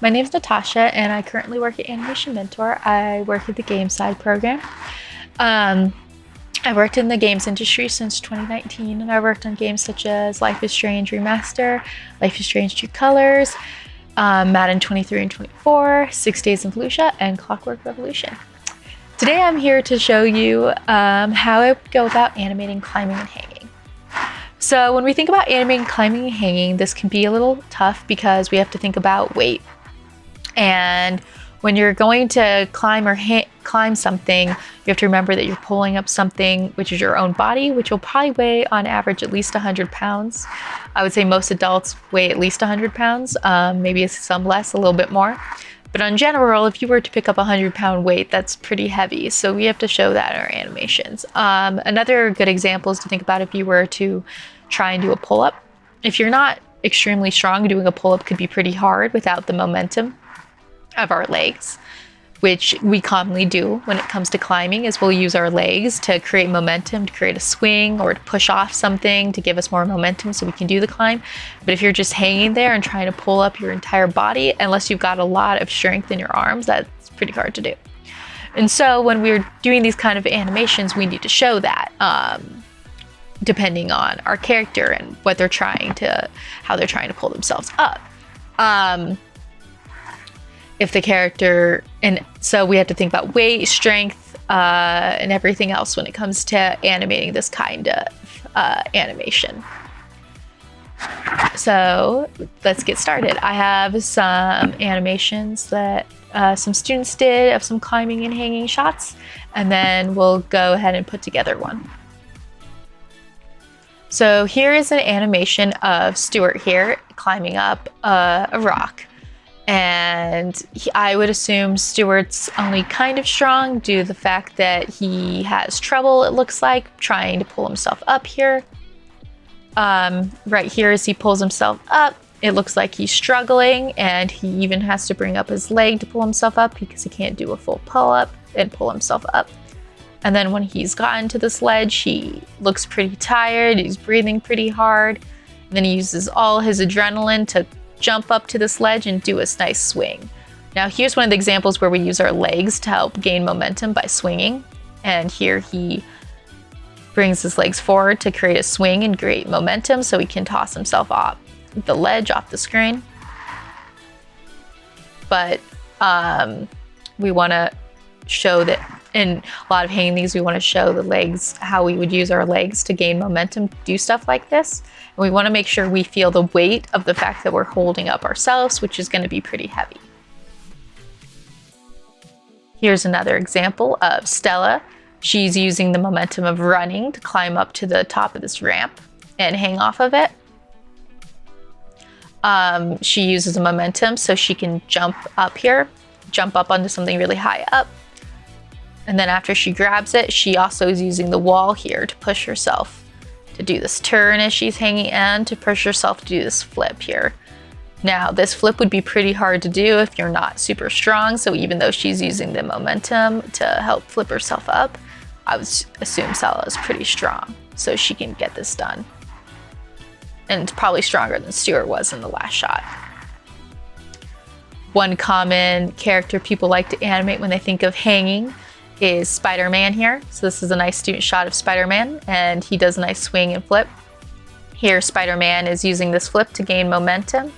My name is Natasha, and I currently work at Animation Mentor. I work at the game side program. I worked in the games industry since 2019, and I worked on games such as Life is Strange Remaster, Life is Strange True Colors, Madden 23 and 24, 6 Days in Fallujah, and Clockwork Revolution. Today I'm here to show you how I go about animating climbing and hanging. So when we think about animating climbing and hanging, this can be a little tough because we have to think about weight. And when you're going to climb or climb something, you have to remember that you're pulling up something which is your own body, which will probably weigh on average at least 100 pounds. I would say most adults weigh at least 100 pounds, maybe some less, a little bit more. But in general, if you were to pick up a 100-pound weight, that's pretty heavy. So we have to show that in our animations. Another good example is to think about if you were to try and do a pull-up. If you're not extremely strong, doing a pull-up could be pretty hard without the momentum of our legs, which we commonly do when it comes to climbing, is we'll use our legs to create momentum, to create a swing, or to push off something to give us more momentum so we can do the climb. But if you're just hanging there and trying to pull up your entire body, unless you've got a lot of strength in your arms, that's pretty hard to do. And so when we're doing these kind of animations, we need to show that, depending on our character and what they're how they're trying to pull themselves up. If the character, and so we have to think about weight, strength, and everything else when it comes to animating this kind of animation. So let's get started. I have some animations that some students did of some climbing and hanging shots, and then we'll go ahead and put together one. So here is an animation of Stuart here climbing up a rock. And I would assume Stuart's only kind of strong due to the fact that he has trouble, it looks like, trying to pull himself up here. Right here as he pulls himself up, it looks like he's struggling, and he even has to bring up his leg to pull himself up because he can't do a full pull-up and pull himself up. And then when he's gotten to this ledge, he looks pretty tired, he's breathing pretty hard. And then he uses all his adrenaline to jump up to this ledge and do a nice swing. Now here's one of the examples where we use our legs to help gain momentum by swinging. And here he brings his legs forward to create a swing and create momentum so he can toss himself off the ledge, off the screen. But we want to show that in a lot of hanging these, we want to show the legs, how we would use our legs to gain momentum to do stuff like this. And we want to make sure we feel the weight of the fact that we're holding up ourselves, which is going to be pretty heavy. Here's another example of Stella. She's using the momentum of running to climb up to the top of this ramp and hang off of it. She uses the momentum so she can jump up here, jump up onto something really high up. And then after she grabs it, she also is using the wall here to push herself to do this turn as she's hanging and to push herself to do this flip here. Now, this flip would be pretty hard to do if you're not super strong. So even though she's using the momentum to help flip herself up, I would assume Stella is pretty strong so she can get this done. And probably stronger than Stuart was in the last shot. One common character people like to animate when they think of hanging is Spider-Man here. So this is a nice student shot of Spider-Man, and he does a nice swing and flip. Here Spider-Man is using this flip to gain momentum.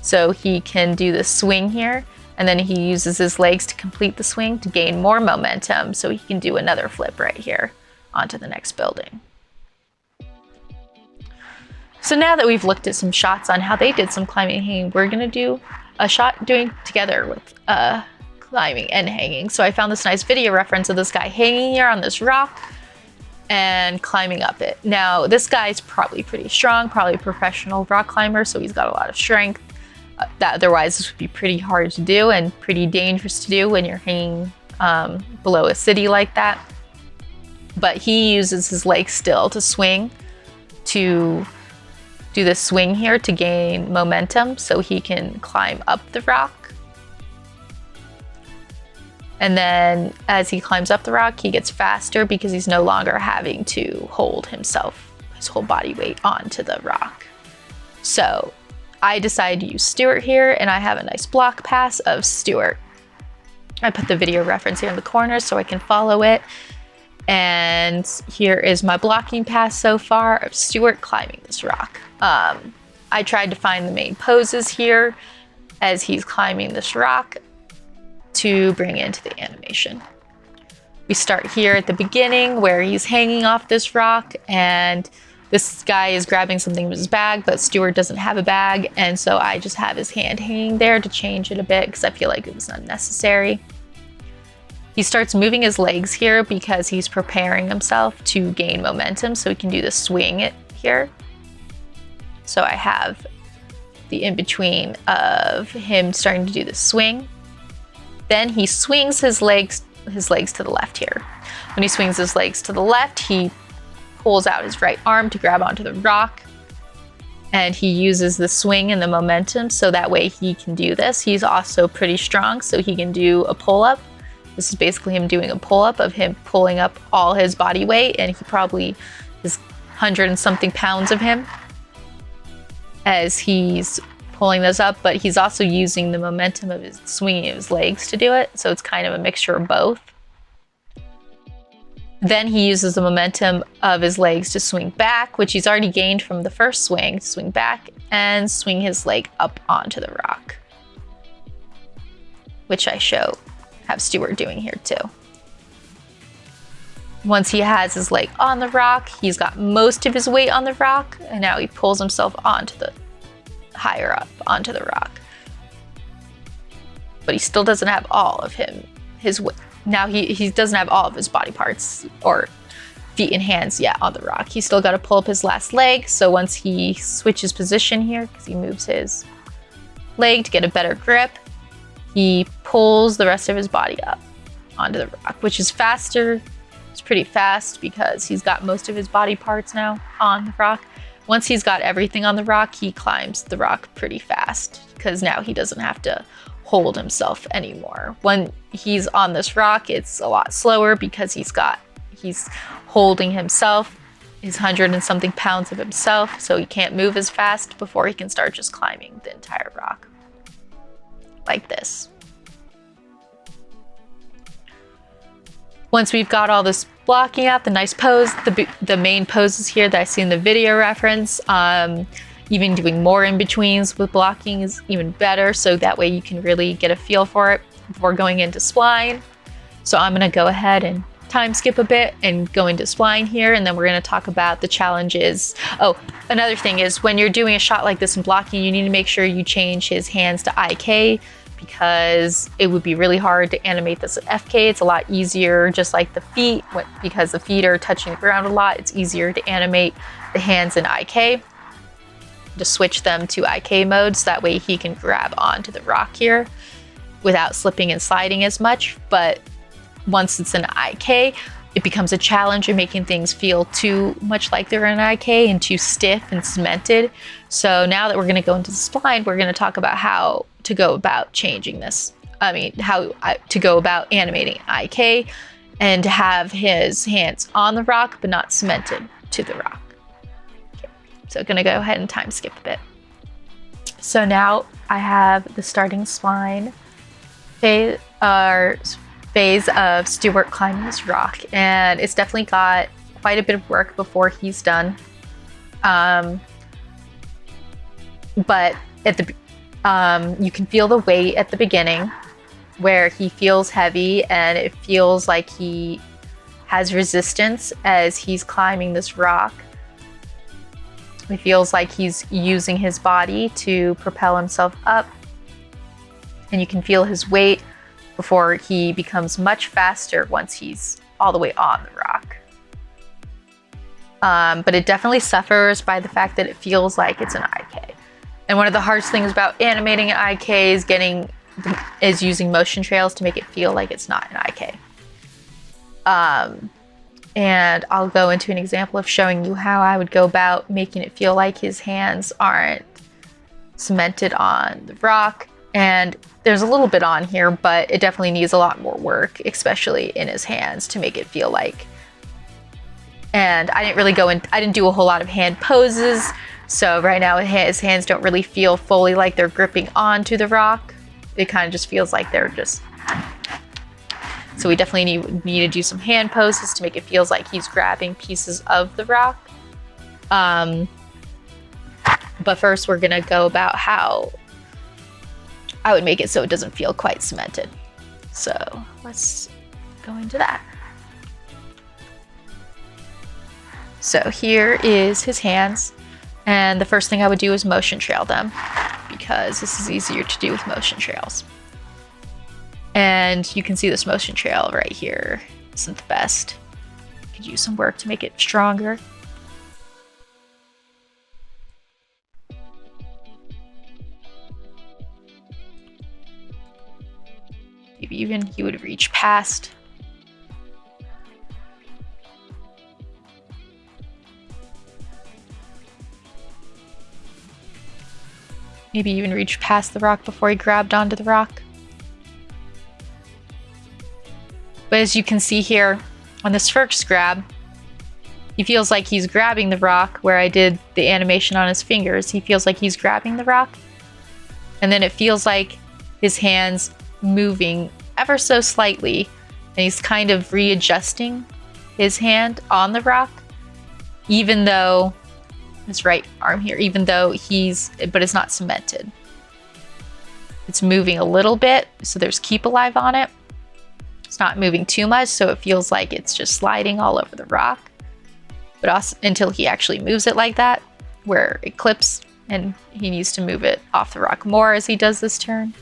So he can do this swing here, and then he uses his legs to complete the swing to gain more momentum so he can do another flip right here onto the next building. So now that we've looked at some shots on how they did some climbing and hanging, we're gonna do a shot doing together with climbing and hanging. So I found this nice video reference of this guy hanging here on this rock and climbing up it. Now this guy's probably pretty strong, probably a professional rock climber, so he's got a lot of strength. That otherwise this would be pretty hard to do and pretty dangerous to do when you're hanging below a city like that. But he uses his legs still to swing, to do this swing here to gain momentum so he can climb up the rock. And then as he climbs up the rock, he gets faster because he's no longer having to hold himself, his whole body weight onto the rock. So I decided to use Stuart here, and I have a nice block pass of Stuart. I put the video reference here in the corner so I can follow it. And here is my blocking pass so far of Stuart climbing this rock. I tried to find the main poses here as he's climbing this rock to bring into the animation. We start here at the beginning where he's hanging off this rock, and this guy is grabbing something in his bag, but Stuart doesn't have a bag, and so I just have his hand hanging there to change it a bit because I feel like it was unnecessary. He starts moving his legs here because he's preparing himself to gain momentum so he can do the swing here. So I have the in-between of him starting to do the swing. Then he swings his legs to the left here. When he swings his legs to the left, he pulls out his right arm to grab onto the rock. And he uses the swing and the momentum so that way he can do this. He's also pretty strong, so he can do a pull-up. This is basically him doing a pull-up of him pulling up all his body weight, and he probably is 100 and something pounds of him as he's pulling those up, but he's also using the momentum of his swinging of his legs to do it, so it's kind of a mixture of both. Then he uses the momentum of his legs to swing back, which he's already gained from the first swing, to swing back and swing his leg up onto the rock, which I have Stuart doing here too. Once he has his leg on the rock, he's got most of his weight on the rock, and now he pulls himself higher up onto the rock. But he still doesn't have all of his weight. Now he doesn't have all of his body parts or feet and hands yet on the rock. He's still got to pull up his last leg. So once he switches position here, because he moves his leg to get a better grip, he pulls the rest of his body up onto the rock, which is faster. It's pretty fast because he's got most of his body parts now on the rock. Once he's got everything on the rock, he climbs the rock pretty fast because now he doesn't have to hold himself anymore. When he's on this rock, it's a lot slower because he's holding himself, his 100 and something pounds of himself, so he can't move as fast before he can start just climbing the entire rock. Like this. Once we've got all this blocking out, the nice pose, the main poses here that I see in the video reference, even doing more in-betweens with blocking is even better, so that way you can really get a feel for it before going into spline. So I'm gonna go ahead and time skip a bit and go into spline here, and then we're gonna talk about the challenges. Oh, another thing is when you're doing a shot like this in blocking, you need to make sure you change his hands to IK, because it would be really hard to animate this at FK. It's a lot easier, just like the feet, because the feet are touching the ground a lot, it's easier to animate the hands in IK. To switch them to IK mode, so that way he can grab onto the rock here without slipping and sliding as much. But once it's in IK, it becomes a challenge in making things feel too much like they're in IK and too stiff and cemented. So now that we're going to go into the spline, we're going to talk about how to go about changing this. How to go about animating IK and to have his hands on the rock but not cemented to the rock. Okay. So I'm going to go ahead and time skip a bit. So now I have the starting spline phase of Stuart climbing this rock, and it's definitely got quite a bit of work before he's done. But at the you can feel the weight at the beginning where he feels heavy, and it feels like he has resistance as he's climbing this rock. It feels like he's using his body to propel himself up, and you can feel his weight before he becomes much faster once he's all the way on the rock. But it definitely suffers by the fact that it feels like it's an IK. And one of the hardest things about animating an IK is using motion trails to make it feel like it's not an IK. And I'll go into an example of showing you how I would go about making it feel like his hands aren't cemented on the rock. And there's a little bit on here, but it definitely needs a lot more work, especially in his hands, to make it feel like. And I didn't really I didn't do a whole lot of hand poses So right now his hands don't really feel fully like they're gripping onto the rock. It kind of just feels like they're just... So we definitely need to do some hand poses to make it feel like he's grabbing pieces of the rock. But first we're gonna go about how I would make it so it doesn't feel quite cemented. So let's go into that. So here is his hands. And the first thing I would do is motion trail them because this is easier to do with motion trails. And you can see this motion trail right here isn't the best. Could use some work to make it stronger. Maybe even he would reach past. Maybe even reach past the rock before he grabbed onto the rock. But as you can see here on this first grab, he feels like he's grabbing the rock where I did the animation on his fingers. He feels like he's grabbing the rock. And then it feels like his hands moving ever so slightly. And he's kind of readjusting his hand on the rock, even though his right arm here, even though but it's not cemented. It's moving a little bit, so there's keep alive on it. It's not moving too much, so it feels like it's just sliding all over the rock. But also until he actually moves it like that, where it clips, and he needs to move it off the rock more as he does this turn.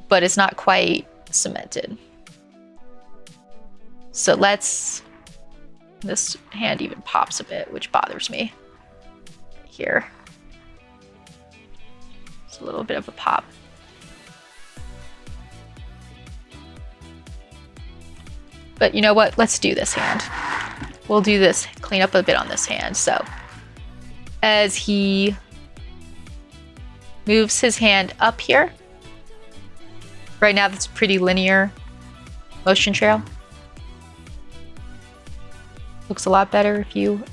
But it's not quite cemented. So this hand even pops a bit, which bothers me. Here. It's a little bit of a pop. But you know what? Let's do this hand. We'll do this, clean up a bit on this hand. So as he moves his hand up here, right now that's a pretty linear motion trail. Looks a lot better if you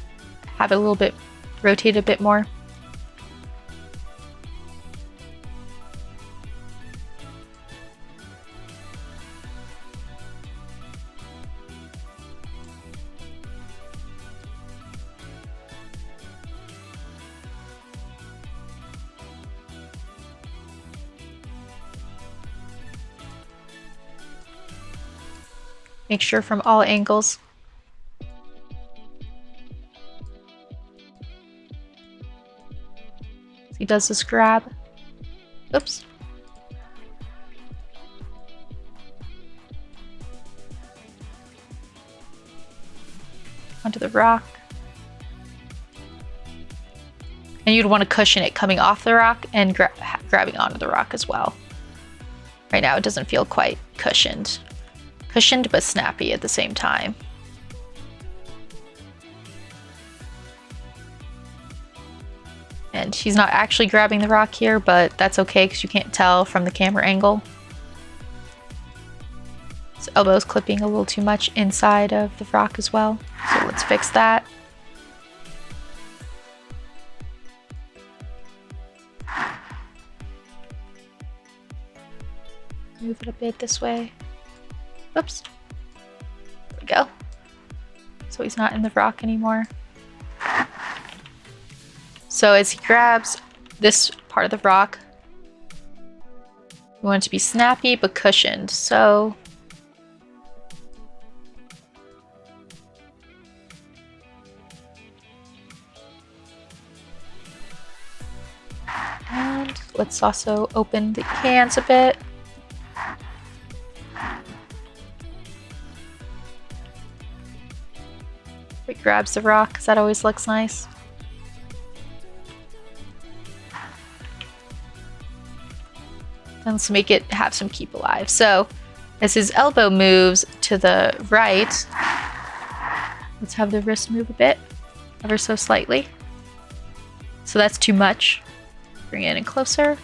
have it a little bit rotated a bit more. Make sure from all angles. He does this grab. Oops. Onto the rock. And you'd want to cushion it coming off the rock and grabbing onto the rock as well. Right now it doesn't feel quite cushioned. Cushioned but snappy at the same time. And he's not actually grabbing the rock here, but that's okay because you can't tell from the camera angle. His elbow's clipping a little too much inside of the rock as well. So let's fix that. Move it a bit this way. Oops. There we go. So he's not in the rock anymore. So as he grabs this part of the rock, we want it to be snappy but cushioned. So and let's also open the hands a bit. It grabs the rock because that always looks nice. And let's make it have some keep alive. So as his elbow moves to the right, let's have the wrist move a bit, ever so slightly. So that's too much. Bring it in closer.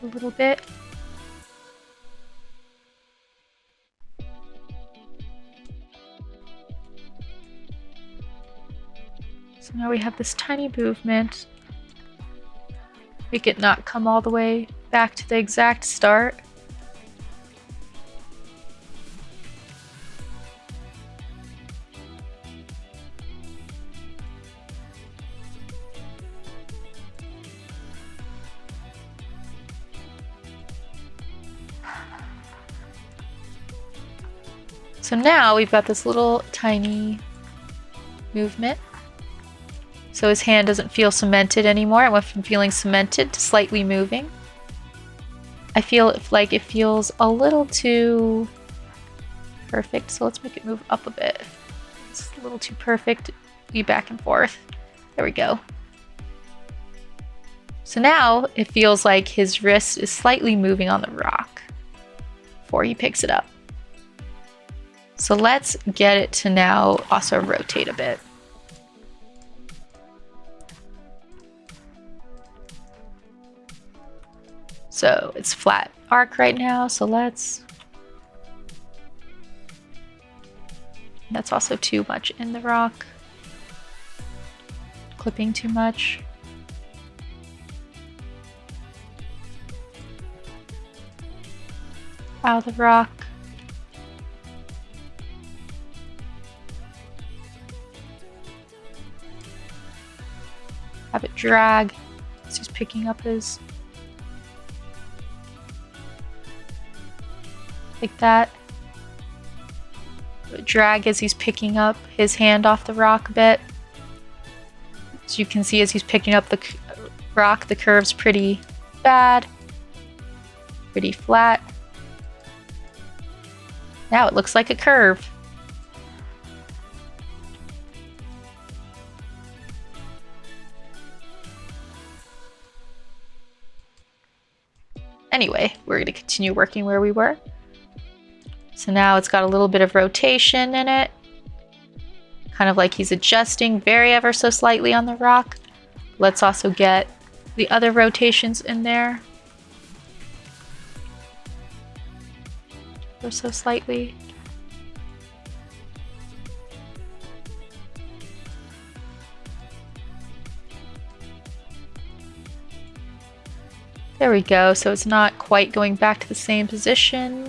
a little bit. So now we have this tiny movement. Make it not come all the way back to the exact start. So now we've got this little tiny movement. So his hand doesn't feel cemented anymore. It went from feeling cemented to slightly moving. I feel like it feels a little too perfect, so let's make it move up a bit. It's a little too perfect. Be back and forth. There we go. So now it feels like his wrist is slightly moving on the rock before he picks it up. So let's get it to now also rotate a bit. So it's flat arc right now, so that's also too much in the rock. Clipping too much. Out of the rock. Have it drag as he's picking up his, like that. Drag as he's picking up his hand off the rock a bit. As you can see, as he's picking up the rock, the curve's pretty bad, pretty flat. Now it looks like a curve. Anyway, we're going to continue working where we were. So now it's got a little bit of rotation in it. Kind of like he's adjusting very ever so slightly on the rock. Let's also get the other rotations in there. Ever so slightly. There we go, so it's not quite going back to the same position.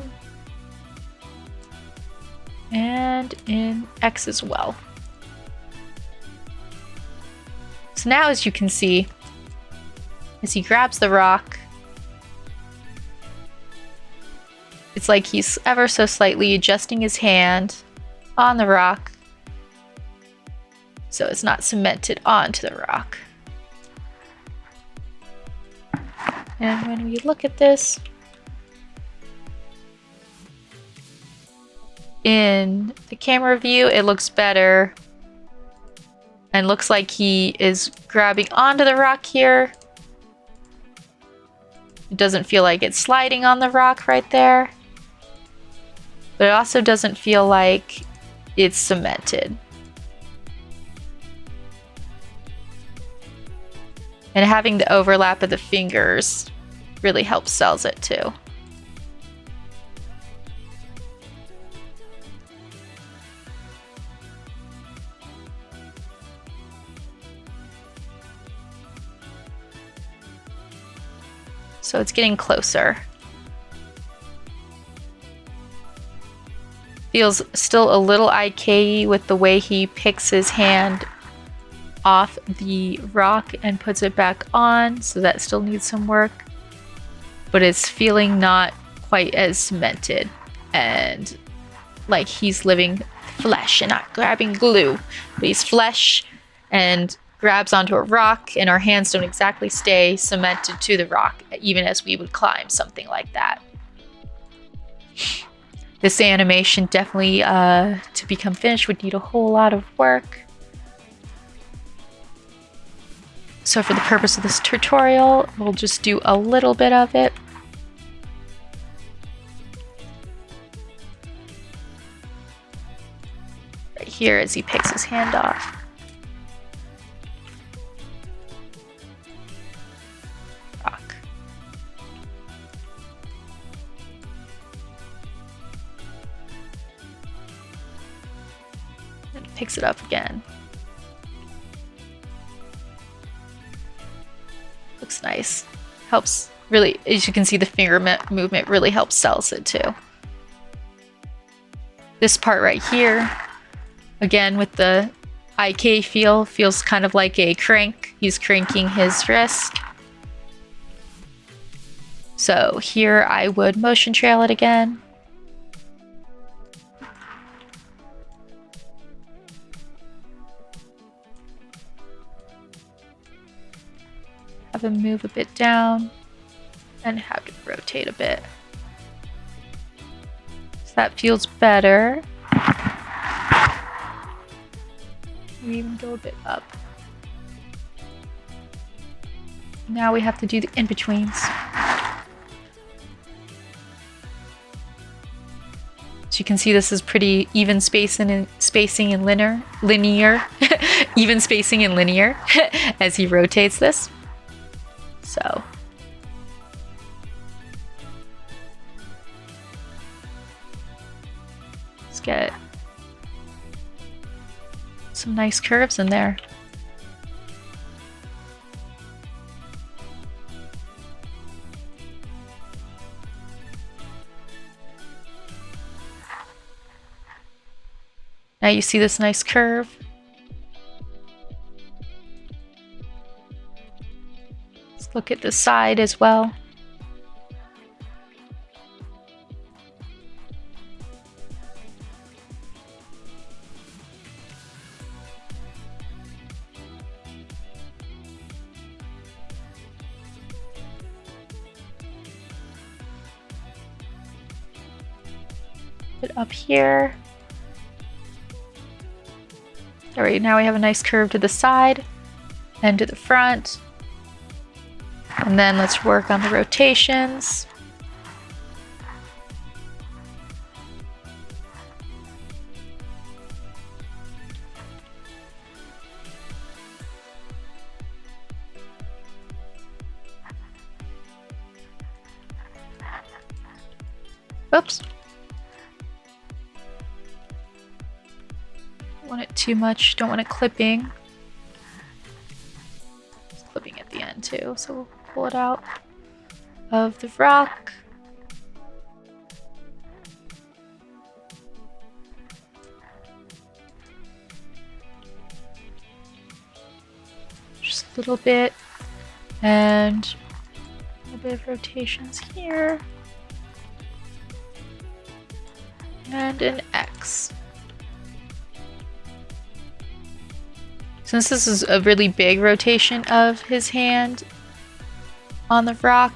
And in X as well. So now, as you can see, as he grabs the rock, it's like he's ever so slightly adjusting his hand on the rock so it's not cemented onto the rock. And when we look at this in the camera view, it looks better and looks like he is grabbing onto the rock here. It doesn't feel like it's sliding on the rock right there, but it also doesn't feel like it's cemented. And having the overlap of the fingers really helps sells it too. So it's getting closer. Feels still a little IK-y with the way he picks his hand off the rock and puts it back on, so that still needs some work. But it's feeling not quite as cemented and like he's living flesh and not grabbing glue. But he's flesh and grabs onto a rock, and our hands don't exactly stay cemented to the rock, even as we would climb something like that. This animation definitely, to become finished, would need a whole lot of work. So for the purpose of this tutorial, we'll just do a little bit of it. Right here as he picks his hand off. Rock. picks it up again. Looks nice. Helps really, as you can see, the finger movement really helps sells it too. This part right here, again with the IK feel, feels kind of like a crank. He's cranking his wrist. So here I would motion trail it again. Have him move a bit down and have it rotate a bit. So that feels better. We even go a bit up. Now we have to do the in-betweens. So you can see this is pretty even spacing and linear, even spacing and linear as he rotates this. So let's get some nice curves in there. Now you see this nice curve. Let's look at the side as well. Put up here. All right, now we have a nice curve to the side and to the front. And then let's work on the rotations. Oops. Don't want it too much, don't want it clipping. It's clipping at the end too, so we'll pull it out of the rock. Just a little bit, and a little bit of rotations here. And an X. Since this is a really big rotation of his hand on the rock,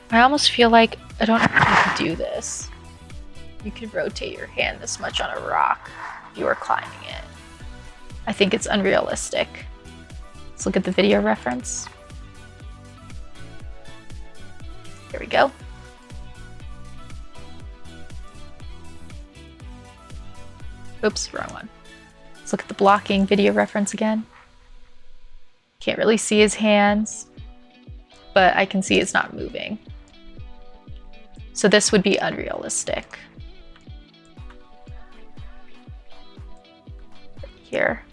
I almost feel like I don't know how to do this. You could rotate your hand this much on a rock if you were climbing it. I think it's unrealistic. Let's look at the video reference. Here we go. Oops, wrong one. Let's look at the blocking video reference again. Can't really see his hands, but I can see it's not moving. So this would be unrealistic. Here,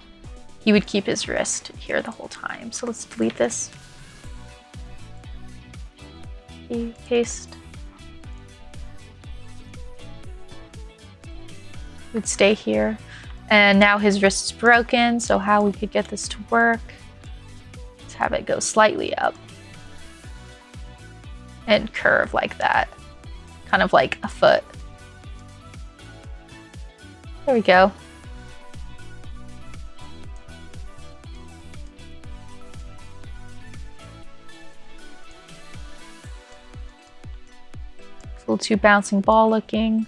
he would keep his wrist here the whole time. So let's delete this. Paste. Would stay here. And now his wrist is broken, so how we could get this to work, let's have it go slightly up and curve like that, kind of like a foot. There we go. It's a little too bouncing ball looking.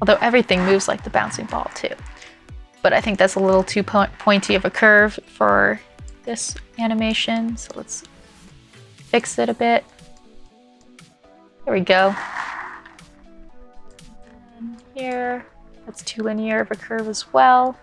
Although everything moves like the bouncing ball too. But I think that's a little too pointy of a curve for this animation. So let's fix it a bit. There we go. And here, that's too linear of a curve as well.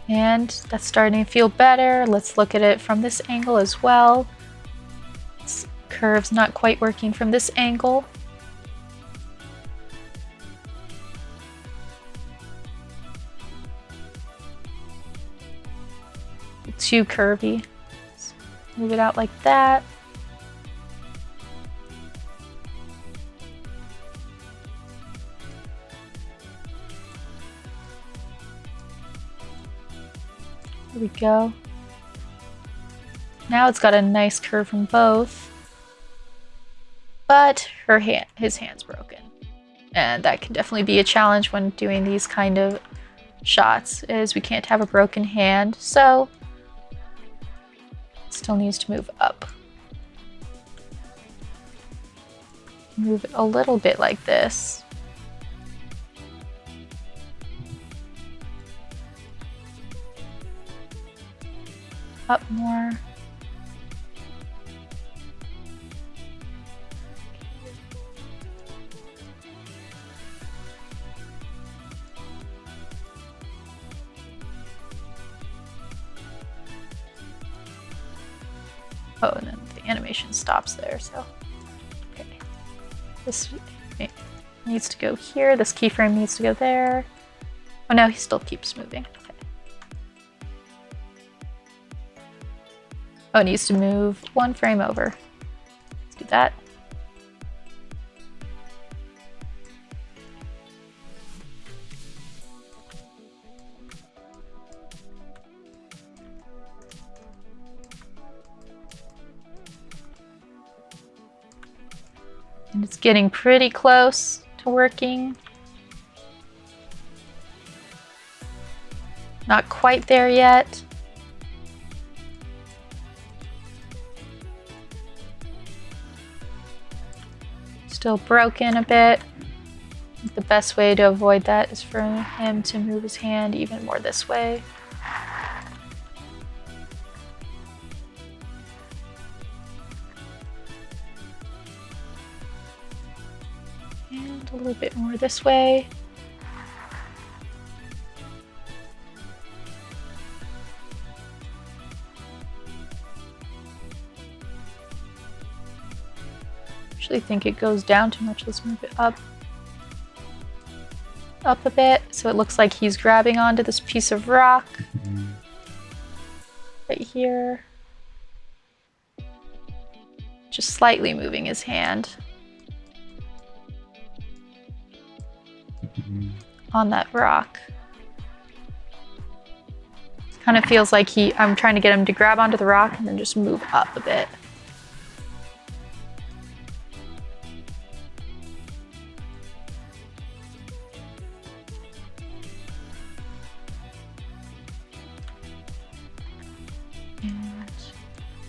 And that's starting to feel better. Let's look at it from this angle as well. This curve's not quite working from this angle. Too curvy. Let's move it out like that. There we go. Now it's got a nice curve from both, but his hand's broken. And that can definitely be a challenge when doing these kind of shots, is we can't have a broken hand, so it still needs to move up. Move it a little bit like this. Up more. Oh, and then the animation stops there, so okay. This needs to go here, this keyframe needs to go there. Oh, now he still keeps moving. Okay. Oh, it needs to move one frame over. Let's do that. And it's getting pretty close to working. Not quite there yet. Still broken a bit. The best way to avoid that is for him to move his hand even more this way. And a little bit more this way. I think it goes down too much. Let's move it up a bit so it looks like he's grabbing onto this piece of rock right here, just slightly moving his hand on that rock. It kind of feels like I'm trying to get him to grab onto the rock and then just move up a bit.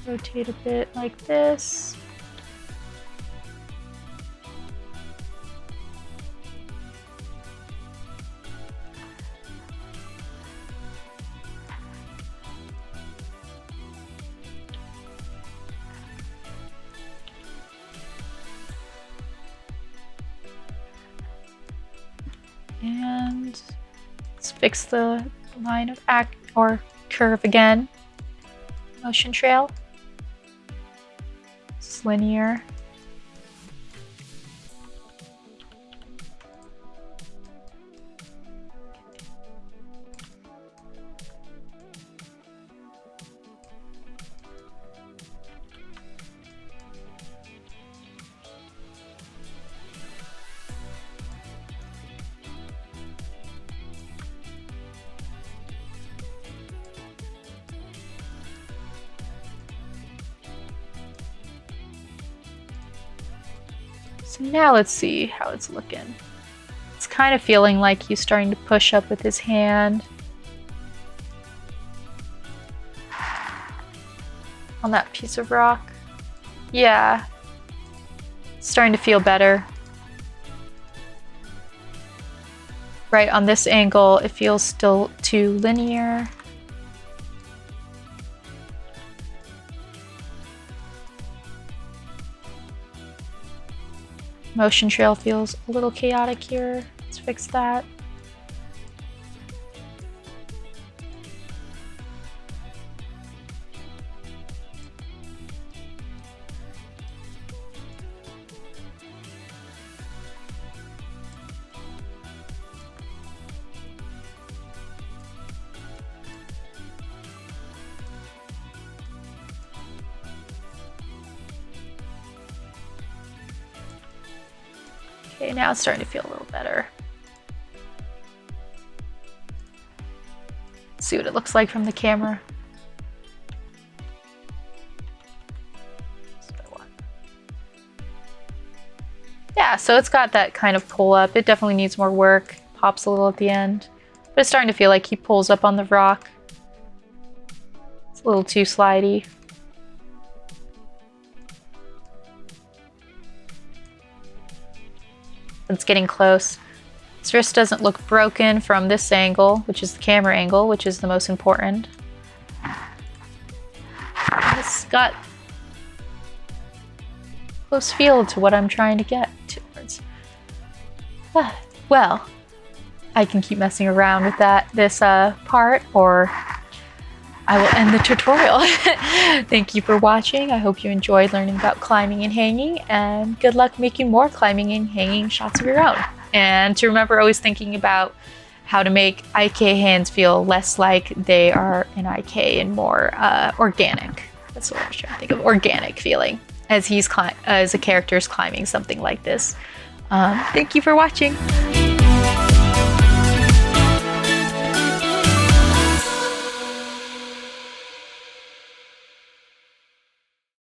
Rotate a bit like this. And let's fix the line of curve again. Motion trail. Linear. So now let's see how it's looking. It's kind of feeling like he's starting to push up with his hand on that piece of rock. Yeah, it's starting to feel better. Right on this angle, it feels still too linear. Motion trail feels a little chaotic here. Let's fix that. Okay, now it's starting to feel a little better. Let's see what it looks like from the camera. Yeah, so it's got that kind of pull up. It definitely needs more work. Pops a little at the end. But it's starting to feel like he pulls up on the rock. It's a little too slidey. It's getting close. His wrist doesn't look broken from this angle, which is the camera angle, which is the most important. It's got close feel to what I'm trying to get towards. Well, I can keep messing around with this part, or I will end the tutorial. Thank you for watching. I hope you enjoyed learning about climbing and hanging, and good luck making more climbing and hanging shots of your own. And to remember, always thinking about how to make IK hands feel less like they are an IK and more organic. That's what I was trying to think of, organic feeling as a character's climbing something like this. Thank you for watching.